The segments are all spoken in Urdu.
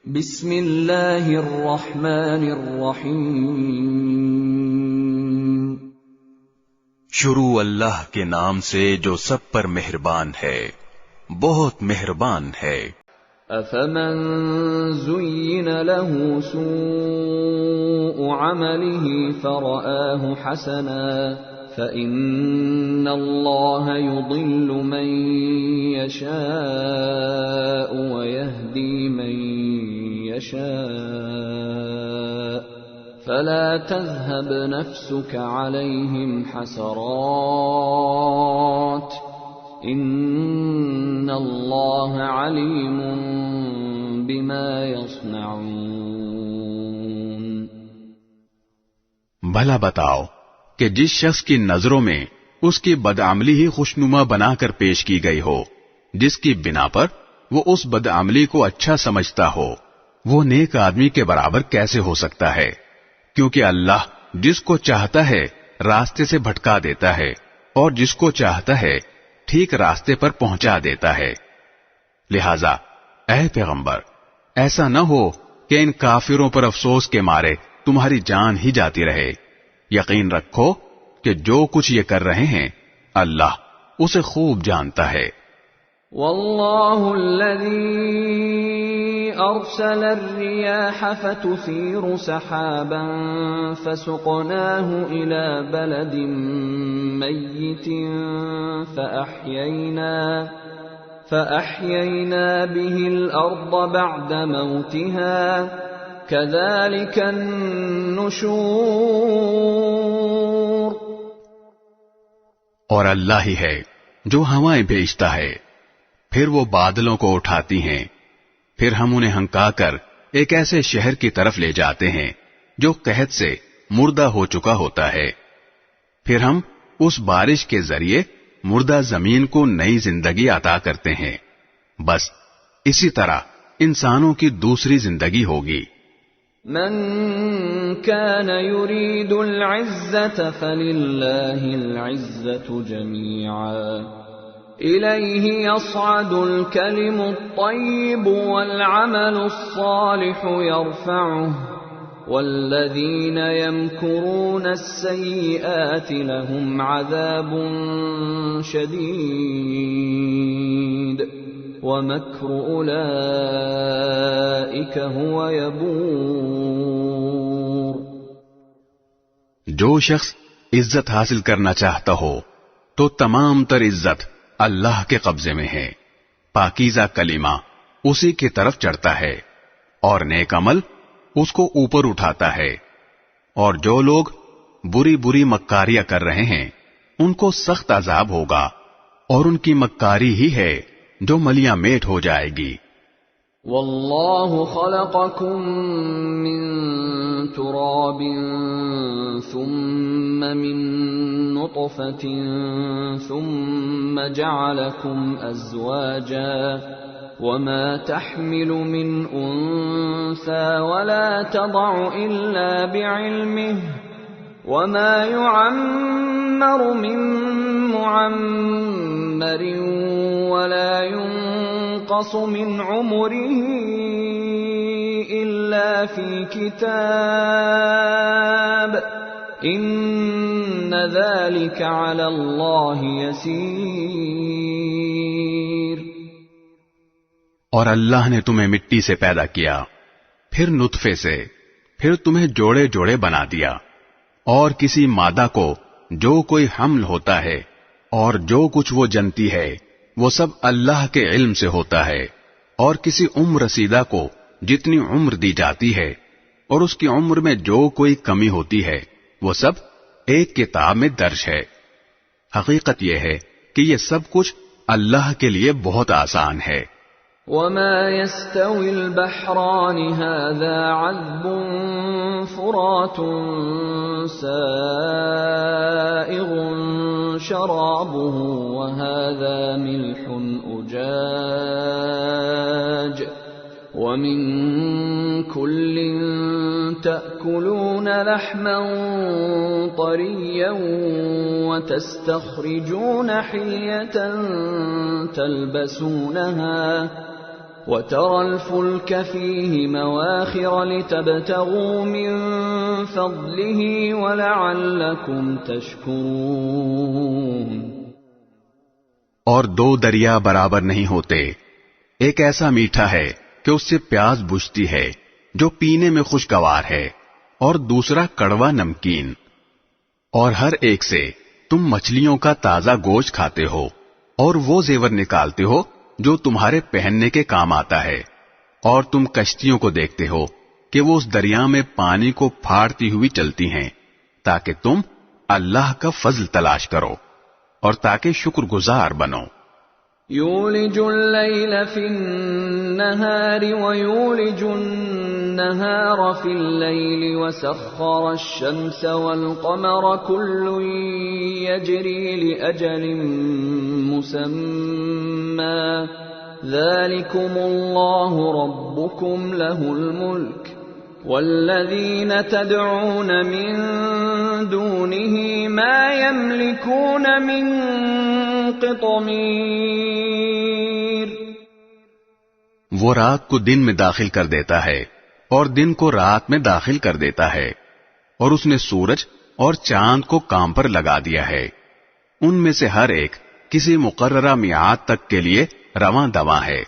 بسم اللہ الرحمن الرحیم شروع اللہ کے نام سے جو سب پر مہربان ہے، بہت مہربان ہے۔ افمن زین له سوء عمله فرآه حسنا فإن الله يضل من يشاء ويهدي من يشاء فلا تذهب نفسك عليهم حسرات ان اللہ علیم بما یصنعون۔ بھلا بتاؤ کہ جس شخص کی نظروں میں اس کی بدعملی ہی خوشنما بنا کر پیش کی گئی ہو، جس کی بنا پر وہ اس بدعملی کو اچھا سمجھتا ہو، وہ نیک آدمی کے برابر کیسے ہو سکتا ہے؟ کیونکہ اللہ جس کو چاہتا ہے راستے سے بھٹکا دیتا ہے اور جس کو چاہتا ہے ٹھیک راستے پر پہنچا دیتا ہے۔ لہذا اے پیغمبر، ایسا نہ ہو کہ ان کافروں پر افسوس کے مارے تمہاری جان ہی جاتی رہے۔ یقین رکھو کہ جو کچھ یہ کر رہے ہیں اللہ اسے خوب جانتا ہے۔ واللہ الذی ارسل الرياح فتثير سحابا فسقناه الى بلد ميت فأحيينا به الارض بعد موتها كذلك النشور۔ اور اللہ ہی ہے جو ہوائیں بھیجتا ہے، پھر وہ بادلوں کو اٹھاتی ہیں، پھر ہم انہیں ہنکا کر ایک ایسے شہر کی طرف لے جاتے ہیں جو قحط سے مردہ ہو چکا ہوتا ہے، پھر ہم اس بارش کے ذریعے مردہ زمین کو نئی زندگی عطا کرتے ہیں۔ بس اسی طرح انسانوں کی دوسری زندگی ہوگی۔ من كان يريد العزة فلله العزة جميعا إليه يصعد الكلم الطيب والعمل الصالح يرفعه والذين يمكرون السيئات لهم عذاب شديد ومكر أولئك هو يبور۔ جو شخص عزت حاصل کرنا چاہتا ہو تو تمام تر عزت اللہ کے قبضے میں ہے، پاکیزہ کلمہ اسی کی طرف چڑھتا ہے اور نیک عمل اس کو اوپر اٹھاتا ہے، اور جو لوگ بری بری مکاریاں کر رہے ہیں ان کو سخت عذاب ہوگا، اور ان کی مکاری ہی ہے جو ملیاں میٹ ہو جائے گی۔ واللہ خلقکم من تراب ثم من نطفة ثم جعلكم ازواجا وما تحمل من انثى ولا تضع الا بعلمه وما يعمر من معمر ولا ينقص من عمره إلا في كتاب إن ذلك على الله يسير۔ اور اللہ نے تمہیں مٹی سے پیدا کیا، پھر نطفے سے، پھر تمہیں جوڑے جوڑے بنا دیا، اور کسی مادہ کو جو کوئی حمل ہوتا ہے اور جو کچھ وہ جنتی ہے وہ سب اللہ کے علم سے ہوتا ہے، اور کسی عمر رسیدہ کو جتنی عمر دی جاتی ہے اور اس کی عمر میں جو کوئی کمی ہوتی ہے وہ سب ایک کتاب میں درج ہے۔ حقیقت یہ ہے کہ یہ سب کچھ اللہ کے لیے بہت آسان ہے۔ وما يستوي البحران هذا عذب فرات سائغ شرابه وهذا ملح أجاج ومن كل تأكلون لحما طريا وتستخرجون حلية تلبسونها وَتَرَى الْفُلْكَ فِيهِ مَوَاخِرَ لِتَبْتَغُوا مِنْ فَضْلِهِ وَلَعَلَّكُمْ تَشْكُرُونَ۔ اور دو دریا برابر نہیں ہوتے، ایک ایسا میٹھا ہے کہ اس سے پیاس بجھتی ہے جو پینے میں خوشگوار ہے، اور دوسرا کڑوا نمکین۔ اور ہر ایک سے تم مچھلیوں کا تازہ گوشت کھاتے ہو، اور وہ زیور نکالتے ہو جو تمہارے پہننے کے کام آتا ہے، اور تم کشتیوں کو دیکھتے ہو کہ وہ اس دریا میں پانی کو پھاڑتی ہوئی چلتی ہیں، تاکہ تم اللہ کا فضل تلاش کرو اور تاکہ شکر گزار بنو۔ یولج اللیل فی النہار ویولج النہار فی اللیل وسخر الشمس والقمر کل یجری لأجل مسمی ذالکم اللہ ربکم لہ الملک والذین تدعون من دونه ما يملكون من قطمیر۔ وہ رات کو دن میں داخل کر دیتا ہے اور دن کو رات میں داخل کر دیتا ہے، اور اس نے سورج اور چاند کو کام پر لگا دیا ہے، ان میں سے ہر ایک کسی مقررہ میعاد تک کے لیے رواں دواں ہے۔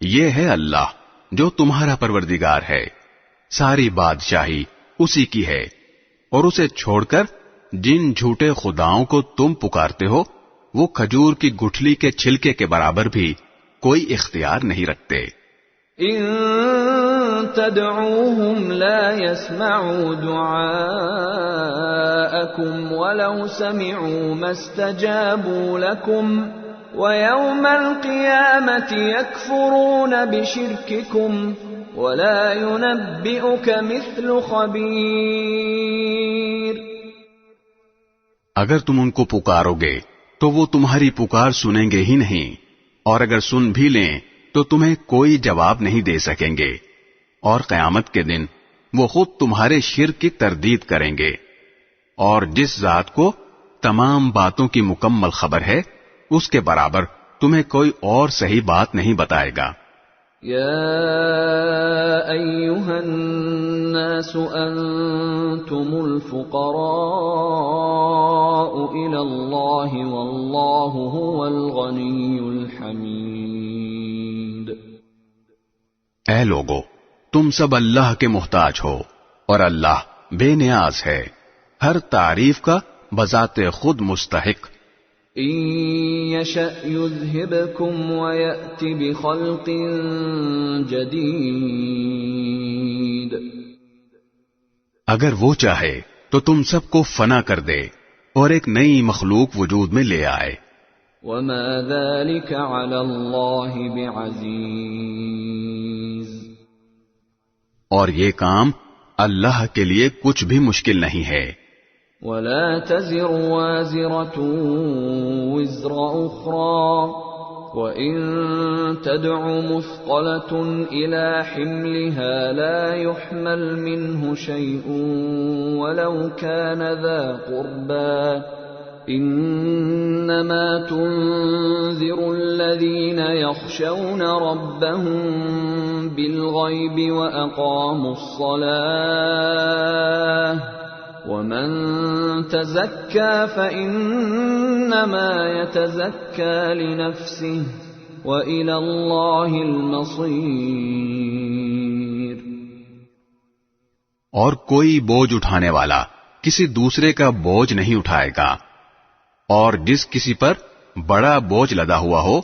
یہ ہے اللہ جو تمہارا پروردگار ہے، ساری بادشاہی اسی کی ہے، اور اسے چھوڑ کر جن جھوٹے خداؤں کو تم پکارتے ہو وہ کھجور کی گٹھلی کے چھلکے کے برابر بھی کوئی اختیار نہیں رکھتے۔ ان تدعوهم لا يسمعوا دعاءكم ولو سمعوا ما استجابوا لكم ويوم القيامة يكفرون بشرككم ولا ينبئك مثل خبير۔ اگر تم ان کو پکارو گے تو وہ تمہاری پکار سنیں گے ہی نہیں، اور اگر سن بھی لیں تو تمہیں کوئی جواب نہیں دے سکیں گے، اور قیامت کے دن وہ خود تمہارے شرک کی تردید کریں گے، اور جس ذات کو تمام باتوں کی مکمل خبر ہے اس کے برابر تمہیں کوئی اور صحیح بات نہیں بتائے گا۔ یا ایھا الناس انتم الفقراء الی اللہ واللہ هو الغنی الحمید۔ اے لوگو، تم سب اللہ کے محتاج ہو، اور اللہ بے نیاز ہے، ہر تعریف کا بذات خود مستحق۔ ان یشأ یذھبکم ویأت بخلق جدید۔ اگر وہ چاہے تو تم سب کو فنا کر دے اور ایک نئی مخلوق وجود میں لے آئے۔ وما ذلك علی اللہ بعزیز۔ اور یہ کام اللہ کے لیے کچھ بھی مشکل نہیں ہے۔ ولا تزر وازرة وزر أخرى وإن تدع مثقلة إلى حملها لا يحمل منه شيء ولو كان ذا قربى إنما تنذر الذين يخشون ربهم بالغيب وأقاموا الصلاة ومن تزكى فإنما يتزكى لنفسه وإلى الله المصير۔ اور کوئی بوجھ اٹھانے والا کسی دوسرے کا بوجھ نہیں اٹھائے گا، اور جس کسی پر بڑا بوجھ لدا ہوا ہو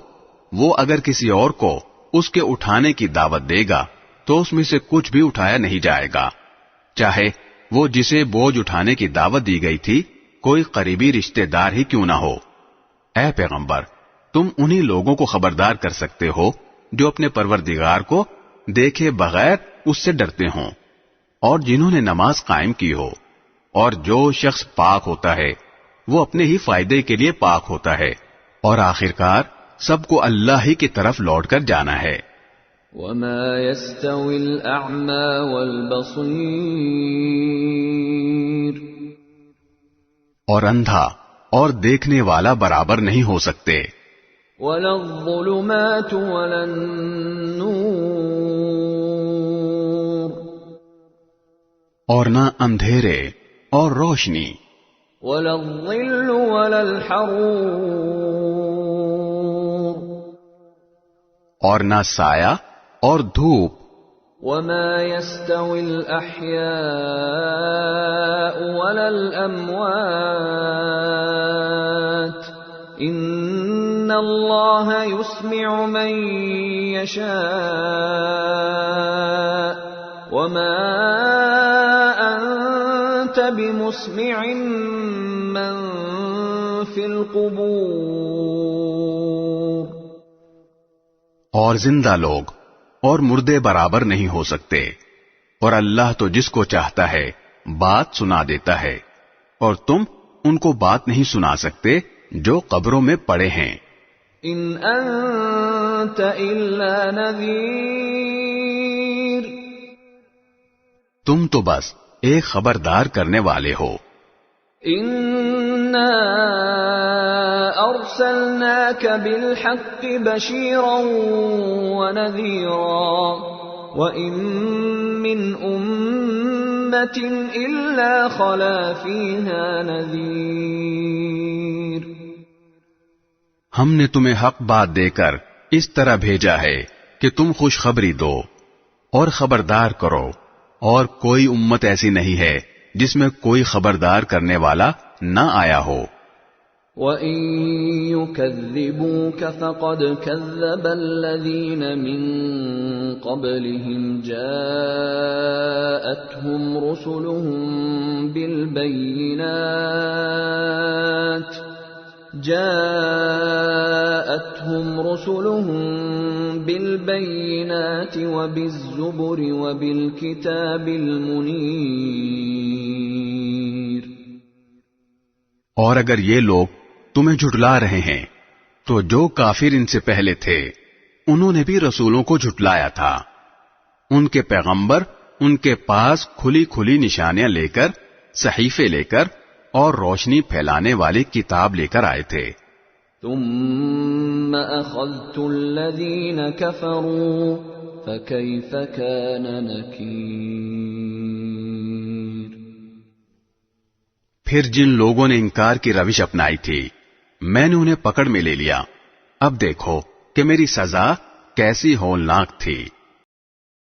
وہ اگر کسی اور کو اس کے اٹھانے کی دعوت دے گا تو اس میں سے کچھ بھی اٹھایا نہیں جائے گا، چاہے وہ جسے بوجھ اٹھانے کی دعوت دی گئی تھی کوئی قریبی رشتہ دار ہی کیوں نہ ہو۔ اے پیغمبر، تم انہی لوگوں کو خبردار کر سکتے ہو جو اپنے پروردگار کو دیکھے بغیر اس سے ڈرتے ہوں، اور جنہوں نے نماز قائم کی ہو، اور جو شخص پاک ہوتا ہے وہ اپنے ہی فائدے کے لیے پاک ہوتا ہے، اور آخرکار سب کو اللہ ہی کی طرف لوٹ کر جانا ہے۔ وما يستوي الأعمى والبصير۔ اور اندھا اور دیکھنے والا برابر نہیں ہو سکتے۔ ولا الظلمات ولا النور اور نہ اندھیرے اور روشنی، ولا الظل ولا الحرور اور نہ سایہ اور دھوپ، وما يستوي الأحياء ولا الأموات إن الله يسمع من يشاء وما أنت بمسمع من في القبور اور زندہ لوگ اور مردے برابر نہیں ہو سکتے، اور اللہ تو جس کو چاہتا ہے بات سنا دیتا ہے، اور تم ان کو بات نہیں سنا سکتے جو قبروں میں پڑے ہیں۔ ان انت الا نذیر تم تو بس ایک خبردار کرنے والے ہو۔ انا ارسلناك بالحق بشيرا ونذيرا وان من امه الا خلا فيها نذير ہم نے تمہیں حق بات دے کر اس طرح بھیجا ہے کہ تم خوشخبری دو اور خبردار کرو، اور کوئی امت ایسی نہیں ہے جس میں کوئی خبردار کرنے والا نہ آیا ہو۔ وَإِن يُكَذِّبُوكَ فَقَدْ كَذَّبَ الَّذِينَ مِن قَبْلِهِمْ جَاءَتْهُمْ رُسُلُهُم بِالْبَيِّنَاتِ وَبِالزُّبُرِ وَبِالْكِتَابِ الْمُنِيرِ اور اگر یہ لوگ تمہیں جھٹلا رہے ہیں تو جو کافر ان سے پہلے تھے انہوں نے بھی رسولوں کو جھٹلایا تھا، ان کے پیغمبر ان کے پاس کھلی کھلی نشانیاں لے کر، صحیفے لے کر اور روشنی پھیلانے والی کتاب لے کر آئے تھے۔ ثم اخذت الذين كفروا فكيف كان نكير پھر جن لوگوں نے انکار کی روش اپنائی تھی میں نے انہیں پکڑ میں لے لیا، اب دیکھو کہ میری سزا کیسی ہولناک تھی۔